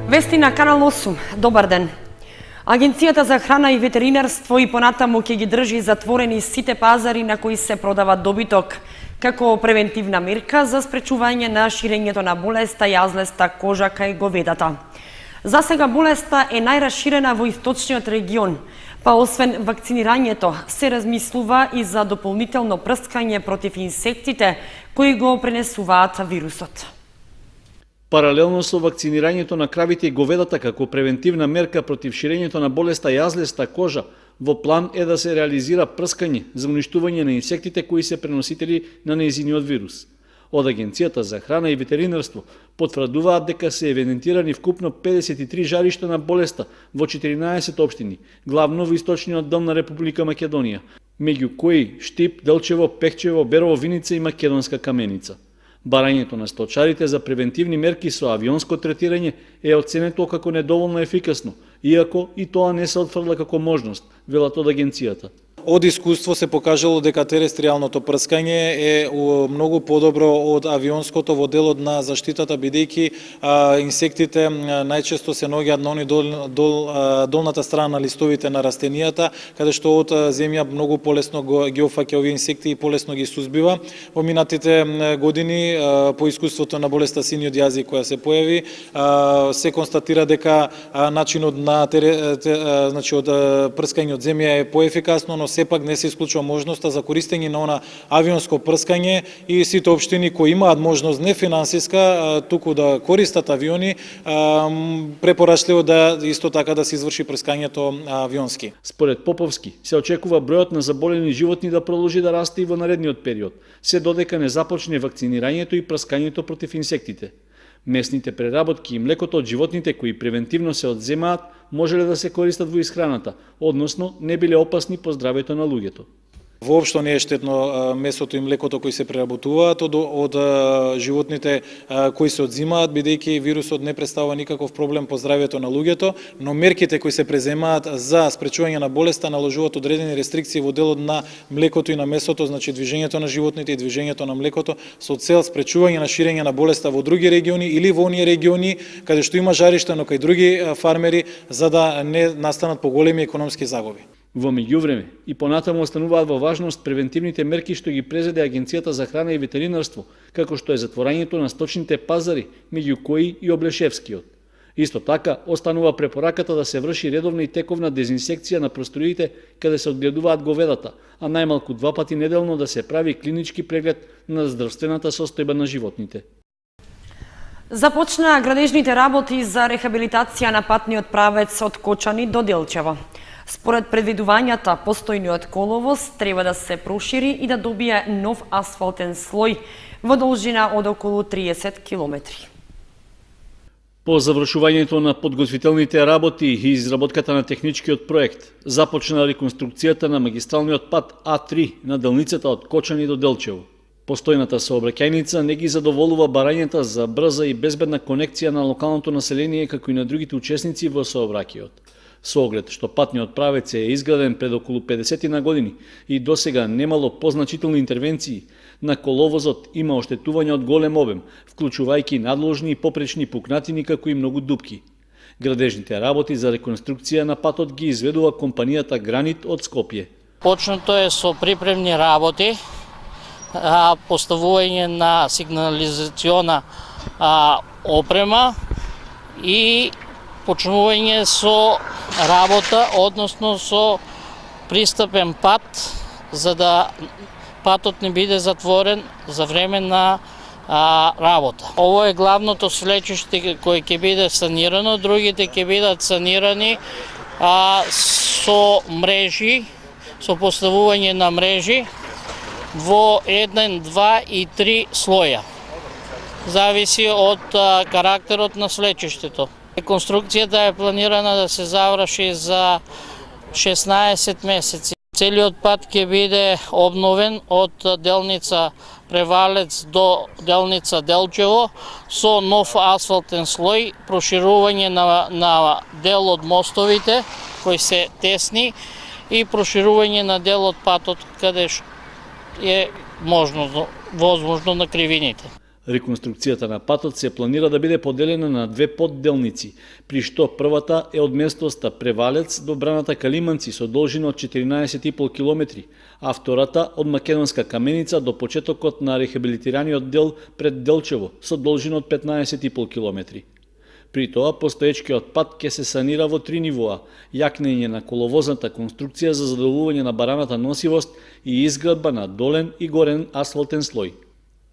Вести на Канал 8. Добар ден. Агенцијата за храна и ветеринарство и понатаму ќе ги држи затворени сите пазари на кои се продава добиток, како превентивна мерка за спречување на ширењето на болеста јазлеста кожа кај говедата. За сега болеста е најраширена во источниот регион, па освен вакцинирањето се размислува и за дополнително прскање против инсектите кои го пренесуваат вирусот. Паралелно со вакцинирањето на кравите и говедата како превентивна мерка против ширењето на болеста јазлеста кожа, во план е да се реализира прскање за уништување на инсектите кои се преносители на нејзиниот вирус. Од Агенцијата за храна и ветеринарство потврдуваат дека се евидентирани вкупно 53 жаришта на болеста во 14 општини, главно во источниот дел на Република Македонија, меѓу кои Штип, Делчево, Пехчево, Берово, Виница и Македонска Каменица. Барањето на сточарите за превентивни мерки со авионско третирање е оценето како недоволно ефикасно, иако и тоа не се отфрла како можност, велат од агенцијата. Од искуство се покажало дека терестријалното прскање е многу подобро од авионското во делот на заштитата, бидејќи инсектите најчесто се наоѓаат на долната страна на листовите на растенијата, каде што од земја многу полесно ги опфаќа овие инсекти и полесно ги сузбива. Во минатите години, по искуството на болеста синиот јазик која се појави, се констатира дека начинот на од прскање од земја е поефикасно, но сепак не се исклучува можноста за користење на она авионско прскање и сите општини кои имаат можност не финансиска, туку да користат авиони, препорачливо да исто така да се изврши прскањето авионски. Според Поповски, се очекува бројот на заболени животни да продолжи да расте и во наредниот период, се додека не започне вакцинирањето и прскањето против инсектите. Месните преработки и млекото од животните кои превентивно се одземаат можеле да се користат во исхраната, односно не биле опасни по здравјето на луѓето. Воопшто не е штетно месото и млекото кои се преработуваат од животните кои се одзимаат, бидејќи вирусот не представува никаков проблем по здравјето на луѓето, но мерките кои се преземаат за спречување на болеста наложуваат одредени рестрикции во делот на млекото и на месото, значи движењето на животните и движењето на млекото со цел спречување на ширење на болеста во други региони или во оние региони каде што има жаришта, но кај други фармери, за да не настанат поголеми економски загуби. Во меѓувреме и понатаму остануваат во важност превентивните мерки што ги презеде Агенцијата за храна и ветеринарство, како што е затворањето на сточните пазари, меѓу кои и Облешевскиот. Исто така останува препораката да се врши редовна и тековна дезинсекција на просториите каде се одгледуваат говедата, а најмалку 2 пати неделно да се прави клинички преглед на здравствената состојба на животните. Започнаа градежните работи за рехабилитација на патниот правец од Кочани до Делчево. Според предвидувањата, постојниот коловоз треба да се прошири и да добие нов асфалтен слој во должина од околу 30 километри. По завршувањето на подготвителните работи и изработката на техничкиот проект, започна реконструкцијата на магистралниот пат А3 на делницата од Кочани до Делчево. Постојната сообраќајница не ги задоволува барањата за брза и безбедна конекција на локалното население, како и на другите учесници во сообраќајот. Со оглед што патниот правец е изграден пред околу 50 на години и досега немало позначителни интервенции, на коловозот има оштетување од голем обем, вклучувајќи надложни и попречни пукнатини како и многу дупки. Градежните работи за реконструкција на патот ги изведува компанијата Гранит од Скопје. Почнато е со припремни работи, поставување на сигнализациона опрема и почнување со работа, односно со пристапен пат, за да патот не биде затворен за време на работа. Ово е главното слечиште кое ќе биде санирано, другите ќе бидат санирани со мрежи, со поставување на мрежи во 1, 2 и 3 слоја. Зависи од карактерот на слечиштето. Реконструкцијата е планирана да се заврши за 16 месеци. Целиот пат ќе биде обновен од делница Превалец до делница Делчево со нов асфалтен слој, проширување на дел од мостовите кои се тесни и проширување на дел од патот каде е возможно на кривините. Реконструкцијата на патот се планира да биде поделена на две подделници, при што првата е од местоста Превалец до браната Калиманци со должина од 14,5 км, а втората од Македонска Каменица до почетокот на рехабилитираниот дел пред Делчево со должина од 15,5 км. При тоа, постоечкиот пат ќе се санира во 3 нивоа, јакнење на коловозната конструкција за задоволување на бараната носивост и изградба на долен и горен асфалтен слој.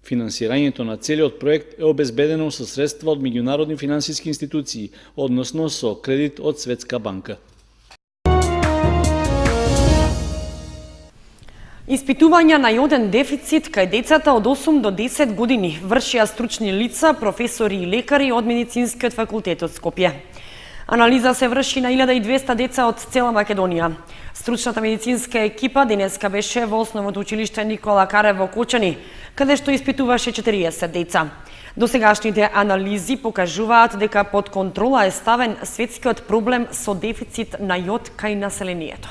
Финансирањето на целиот проект е обезбедено со средства од меѓународни финансиски институции, односно со кредит од Светска банка. Испитувања на јоден дефицит кај децата од 8 до 10 години вршија стручни лица, професори и лекари од Медицинскиот факултет од Скопје. Анализа се врши на 1200 деца од цела Македонија. Стручната медицинска екипа денеска беше во основното училиште Никола Карев во Кочани, каде што испитуваше 40 деца. Досегашните анализи покажуваат дека под контрола е ставен светскиот проблем со дефицит на јод кај населението.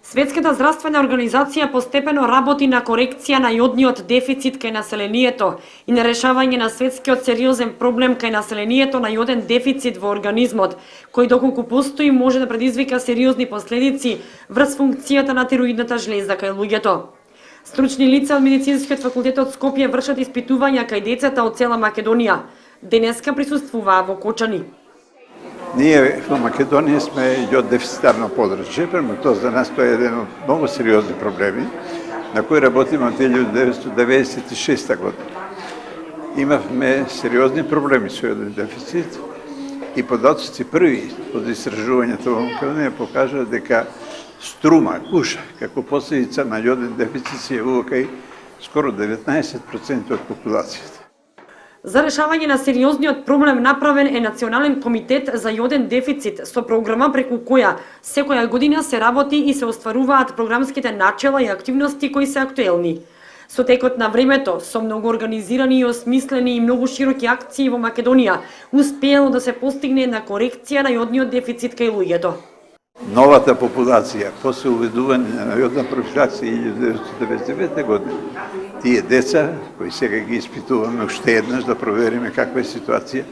Светската здравствена организација постепено работи на корекција на јодниот дефицит кај населението и на решавање на светскиот сериозен проблем кај населението на јоден дефицит во организмот, кој доколку постои може да предизвика сериозни последици врз функцијата на тироидната жлеза кај луѓето. Стручни лица од Медицинскиот факултет од Скопје вршат испитувања кај децата од цела Македонија. Денеска присуствуваа во Кочани. Ние во Македонија сме јод дефицитарно подрачје, према тоа за нас тоа е еден од многу сериозни проблеми на кои работиме од 1996 година. Имавме сериозни проблеми со јоден дефицит и податоци први од истражувањето во Македонија покажа дека струма, куша, како последица на јоден дефицит се јавува кај скоро 19% од популацијата. За решавање на сериозниот проблем направен е Национален комитет за јоден дефицит со програма преку која секоја година се работи и се остваруваат програмските начела и активности кои се актуелни. Со текот на времето, со многу организирани и осмислени и многу широки акции во Македонија, успеело да се постигне една корекција на јодниот дефицит кај луѓето. Новата популација, после уведување на јодна профилаксија 1999 година, тие деца, кои сега ги испитуваме уште еднаш да провериме каква е ситуација,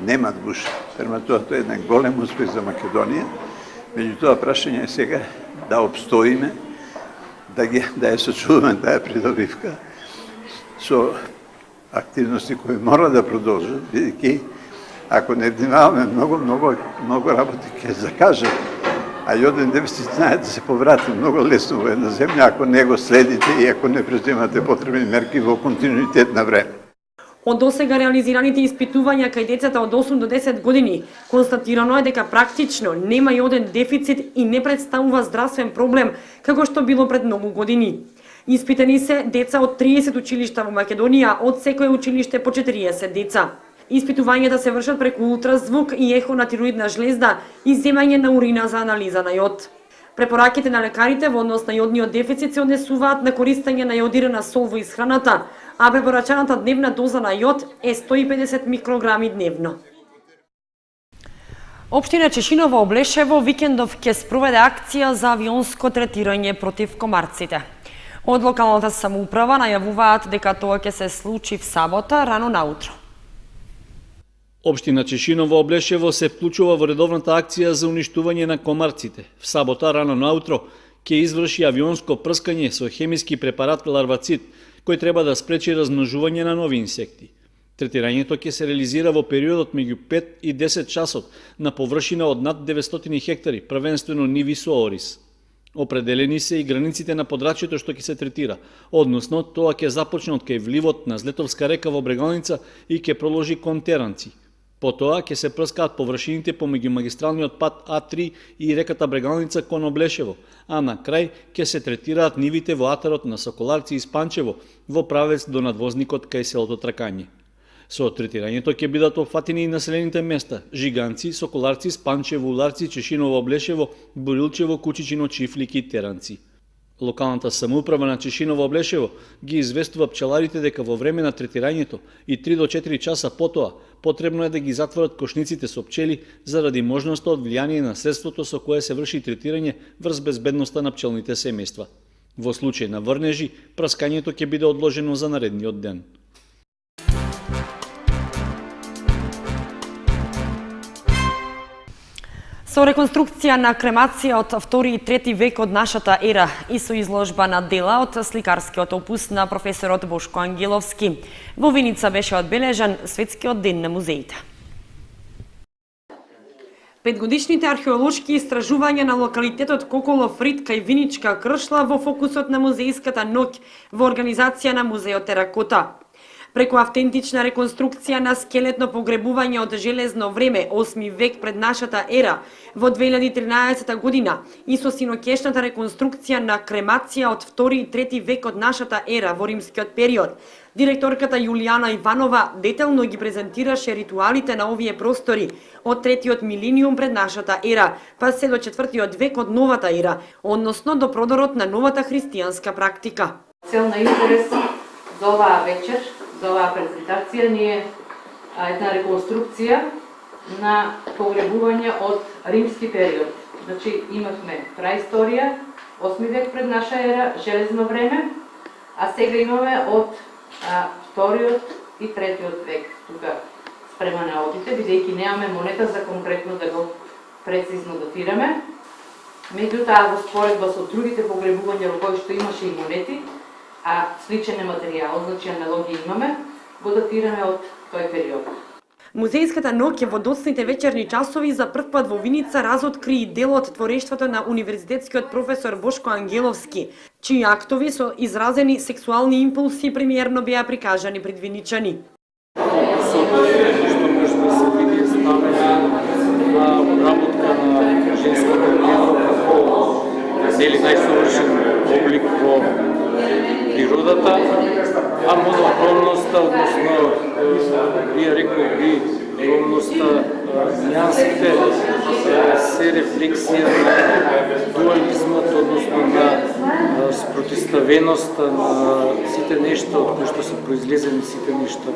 немат гуша. Према тоа е еден голем успех за Македонија. Меѓутоа, прашање е сега да обстоиме, да ја сочуваме таа придобивка со активности кои мора да продолжат, бидејќи ако не внимаваме многу работи ќе закажат. А јоден дефицит знае да се поврати многу лесно во една земја ако не го следите и ако не преземате потребни мерки во континуитет на време. Од досега реализираните испитувања кај децата од 8 до 10 години, констатирано е дека практично нема јоден дефицит и не представува здравствен проблем, како што било пред многу години. Испитани се деца од 30 училишта во Македонија, од секое училиште по 40 деца. Испитувањата се вршат преку ултразвук и ехо на тироидна жлезда и земање на урина за анализа на јод. Препораките на лекарите во однос на јодниот дефицит се однесуваат на користење на јодирана сол во исхраната, а препорачаната дневна доза на јод е 150 микрограми дневно. Општина Чешиново Облешево викендов ќе спроведе акција за авионско третирање против комарците. Од локалната самоуправа најавуваат дека тоа ќе се случи в сабота рано наутро. Општина Чешиново Облешево се вклучува во редовната акција за уништување на комарците. В сабота рано наутро ќе изврши авионско прскање со хемиски препарат ларвацид, кој треба да спречи размножување на нови инсекти. Третирањето ќе се реализира во периодот меѓу 5 и 10 часот на површина од над 900 хектари, првенствено ниви со орис. Определени се и границите на подрачјето што ќе се третира, односно тоа ќе започне од кај вливот на Злетовска река во Брегалница и ќе проложи кон Теранци. Потоа ќе се прскаат површините помеѓу магистралниот пат А3 и реката Брегалница кон Облешево, а на крај ќе се третираат нивите во атарот на Соколарци и Спанчево во правец до надвозникот кај селото Тракање. Со третирањето ќе бидат опфатени и населените места Жиганци, Соколарци, Спанчево, Уларци, Чешиново Облешево, Борилчево, Кучичино, Чифлики и Теранци. Локалната самоуправа на Чешиново Облешево ги известува пчеларите дека во време на третирањето и 3 до 4 часа потоа потребно е да ги затворат кошниците со пчели заради можноста од влијание на средството со кое се врши третирање врз безбедноста на пчелните семејства. Во случај на врнежи, прскањето ќе биде одложено за наредниот ден. Со реконструкција на кремација од 2 и 3 век од нашата ера и со изложба на дела од сликарскиот опус на професорот Бошко Ангеловски, во Виница беше одбележан Светскиот ден на музеите. Петгодишните археолошки истражувања на локалитетот Коколов Рид кај Виничка Кршла во фокусот на музеиската ноќ во организација на Музеот Теракота. Преку автентична реконструкција на скелетно погребување од железно време, 8 век пред нашата ера, во 2013 година и со синокешната реконструкција на кремација од 2 и 3 век од нашата ера во римскиот период, директорката Јулијана Иванова детелно ги презентираше ритуалите на овие простори од 3-тиот милениум пред нашата ера, па се до 4-тиот век од новата ера, односно до продорот на новата христијанска практика. Цел на интерес за оваа вечер, за оваа презентација ни е една реконструкција на погребување од римски период. Значи имавме праисторија, 8 век пред наша ера, железно време, а сега имаме од 2-тиот и 3-тиот век. Тука спрема на одите, бидејќи немаме монета за конкретно да го прецизно датираме. Меѓутоа, во споредба со другите погребувања во кои што имаше и монети, а сличен е материјал, значи аналогија имаме, го датираме од тој период. Музејската ноќ во доцните вечерни часови за прв пат во Виница разоткри и дел од творештвото на универзитетскиот професор Бошко Ангеловски, чии актови со изразени сексуални импулси премиерно беа прикажани пред виничани. Што може да се види ставена обработка на женското тело како дели најсовршен облик во природата, а монохромноста, односно, вие рекол и ромноста, нюансите се рефлексија на дуализмот, односно на спротиставеноста на сите нешта од кои што се произлезени сите нешта.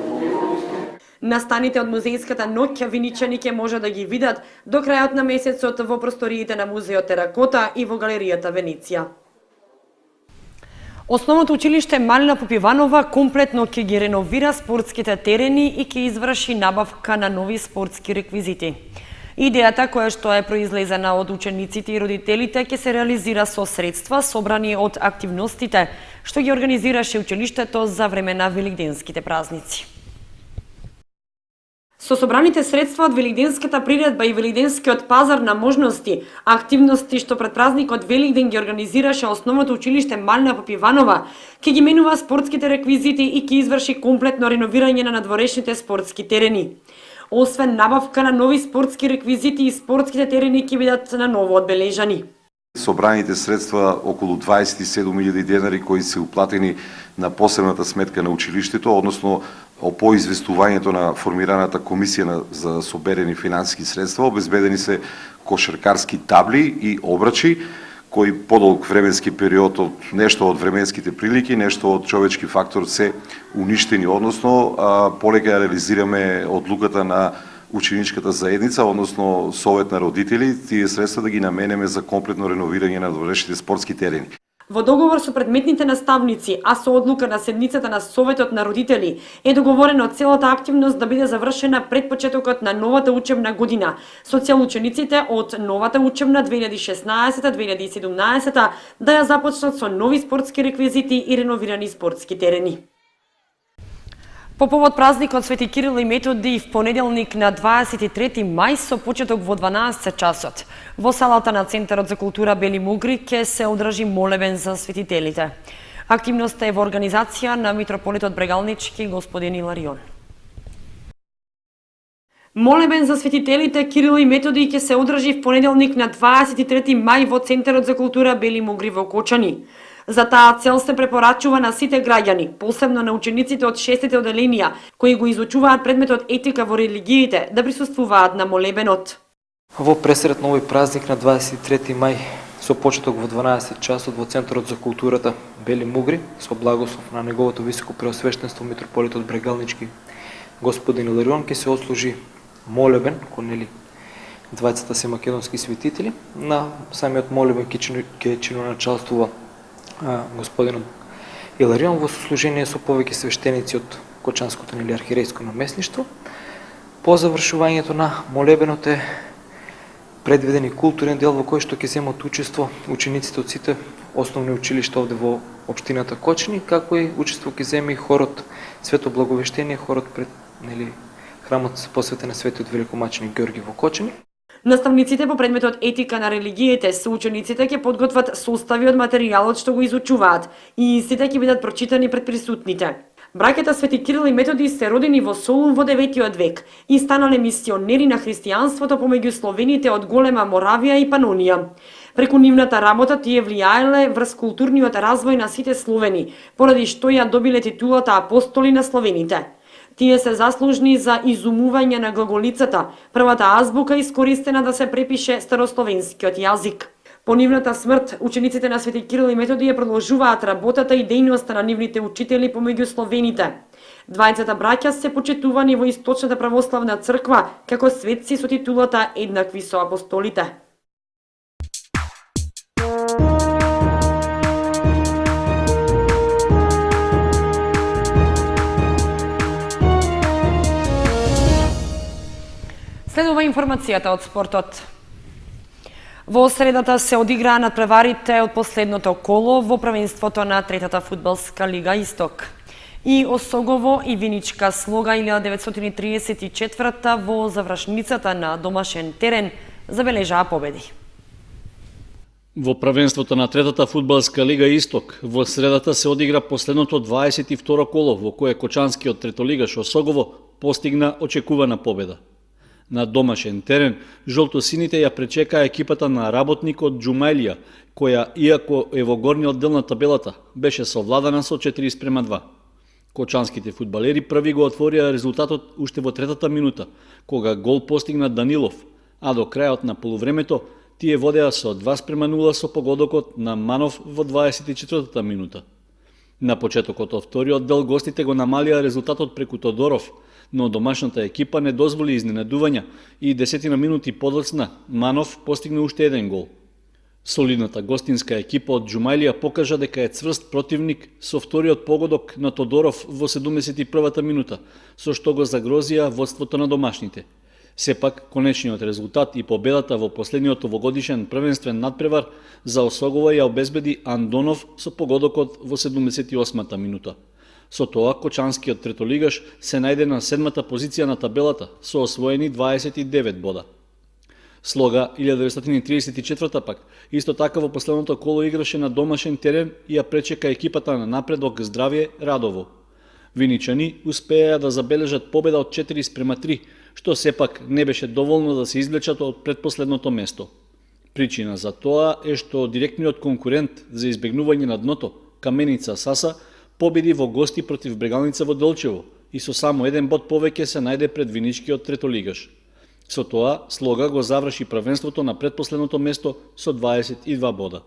Настаните од музејската ноќ виничани ќе може да ги видат до крајот на месецот во просториите на Музеот Теракота и во галеријата Венеција. Основното училиште Малина Попиванова комплетно ќе ги реновира спортските терени и ќе изврши набавка на нови спортски реквизити. Идејата која што е произлезена од учениците и родителите ќе се реализира со средства собрани од активностите што ги организираше училиштето за време на великденските празници. Со собраните средства од великденската приредба и великденскиот пазар на можности, активности што пред празникот Великден ги организираше основното училиште Малина Попиванова, ќе ги менува спортските реквизити и ќе изврши комплетно реновирање на надворешните спортски терени. Освен набавка на нови спортски реквизити и спортските терени ќе бидат на ново одбележани. Собраните средства околу 27.000 денари кои се уплатени на посебната сметка на училиштето, односно по известувањето на формираната комисија за соберени финансиски средства, обезбедени се кошаркарски табли и обрачи, кои подолг временски период од нешто од временските прилики, нешто од човечки фактор се уништени, односно полека реализираме одлуката на ученичката заедница, односно совет на родители, тие средства да ги наменеме за комплетно реновирање на надворешните спортски терени. Во договор со предметните наставници, а со одлука на седницата на Советот на родители, е договорено целата активност да биде завршена пред почетокот на новата учебна година, со цел учениците од новата учебна 2016-2017 да ја започнат со нови спортски реквизити и реновирани спортски терени. По повод празникот Свети Кирил и Методи в понеделник на 23 мај со почеток во 12 часот, во салата на Центарот за култура Бели Мугри ќе се одржи молебен за светителите. Активноста е во организација на митрополитот Брегалнички господин Иларион. Молебен за светителите Кирил и Методи ќе се одржи в понеделник на 23 мај во Центарот за култура Бели Мугри во Кочани. За таа цел се препорачува на сите граѓани, посебно на учениците од 6-те оделенија, кои го изучуваат предметот етика во религиите, да присуствуваат на молебенот. Во пресред на овој празник на 23 мај со почеток во 12 часот во Центарот за културата Бели Мугри, со благослов на неговото високо преосвештенство митрополитот Брегалнички господин Иларион, ќе се отслужи молебен кон двајцата се македонски светители. На самиот молебен ќе чиноначалствува господинот Иларион во сослужение со повеќе свештеници од Кочанското или архиерејско наместништво. По завршувањето на молебенот е предвиден и културен дел во кој што ќе земат учество учениците од сите основни училишта овде во општината Кочани, како и учество ќе земе и хорот Свето Благовештение, хорот пред храмот посветен на Светиот великомаченик Ѓорги во Кочани. Наставниците по предметот етика на религиите со учениците ќе подготват состави од материјалот што го изучуваат и сите ќе бидат прочитани пред присутните. Браќата Свети Кирил и Методи се родени во Солун во 9 век и станале мисионери на христијанството помеѓу словените од Голема Моравија и Панонија. Преку нивната работа тие влијаеле врз културниот развој на сите словени, поради што ја добиле титулата апостоли на словените. Тие се заслужни за изумување на глаголицата, првата азбука искористена да се препише старословенскиот јазик. По нивната смрт, учениците на Свети Кирил и Методија продолжуваат работата и дејноста на нивните учители помеѓу словените. Двајцата браќа се почитувани во Источната православна црква како светци со титулата еднакви со апостолите. Следува информацијата од спортот. Во средата се одиграа надпреварите од последното коло во првенството на третата фудбалска лига Исток. И Осогово и Виничка Слога 1934 во завршницата на домашен терен забележаа победи. Во првенството на третата фудбалска лига Исток во средата се одигра последното 22 коло во кое кочанскиот третолигаш Осогово постигна очекувана победа. На домашен терен, жолтосините ја пречекаа екипата на работникот Џумајлија, која, иако е во горниот дел на табелата, беше совладана со 4:2. Кочанските фудбалери први го отворија резултатот уште во третата минута, кога гол постигна Данилов, а до крајот на полувремето тие водеа со 2:0 со погодокот на Манов во 24-та минута. На почетокот од вториот дел гостите го намалија резултатот преку Тодоров, но домашната екипа не дозволи изненадувања и 10 минути подоцна Манов постигна уште еден гол. Солидната гостинска екипа од Џумајлија покажа дека е цврст противник со вториот погодок на Тодоров во 71-та минута, со што го загрозија водството на домашните. Сепак, конечниот резултат и победата во последниот овогодишен првенствен надпревар за Осогово ја обезбеди Андонов со погодокот во 78-та минута. Со тоа, кочанскиот третолигаш се најде на 7-та позиција на табелата со освоени 29 бода. Слога 1934 пак, исто така во последното коло играше на домашен терен и ја пречека екипата на Напредок Здравје Радово. Виничани успеа да забележат победа од 4:3, што сепак не беше доволно да се извлечат од предпоследното место. Причина за тоа е што директниот конкурент за избегнување на дното, Каменица Саса, победи во гости против Брегалница во Делчево и со само еден бод повеќе се најде пред виничкиот третолигаш. Со тоа, Слога го заврши првенството на предпоследното место со 22 бода.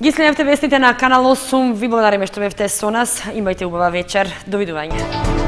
Ги следевте вестите на Канал 8. Ви благодариме што бевте со нас. Имајте убава вечер. Довидување.